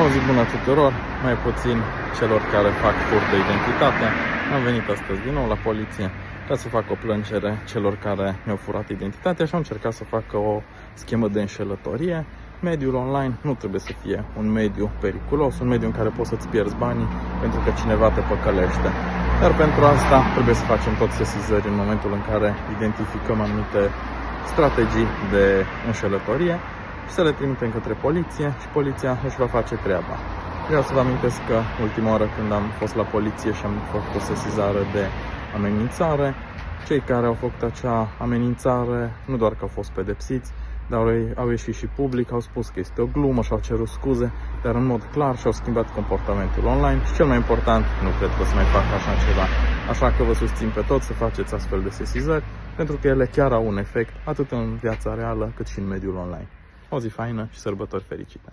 O zi bună tuturor, mai puțin celor care fac furt de identitate. Am venit astăzi din nou la poliție ca să fac o plângere celor care mi-au furat identitatea și am încercat să fac o schemă de înșelătorie. Mediul online nu trebuie să fie un mediu periculos, un mediu în care poți să-ți pierzi banii pentru că cineva te păcălește. Dar pentru asta trebuie să facem tot sesizări în momentul în care identificăm anumite strategii de înșelătorie și să le trimitem către poliție și poliția își va face treaba. Vreau să vă amintesc că ultima oară când am fost la poliție și am făcut o sesizare de amenințare, cei care au făcut acea amenințare nu doar că au fost pedepsiți, dar au ieșit și public, au spus că este o glumă și au cerut scuze, dar în mod clar și-au schimbat comportamentul online și cel mai important, nu cred că o să mai fac așa ceva. Așa că vă susțin pe toți să faceți astfel de sesizări, pentru că ele chiar au un efect atât în viața reală cât și în mediul online. O zi faină și sărbători fericite!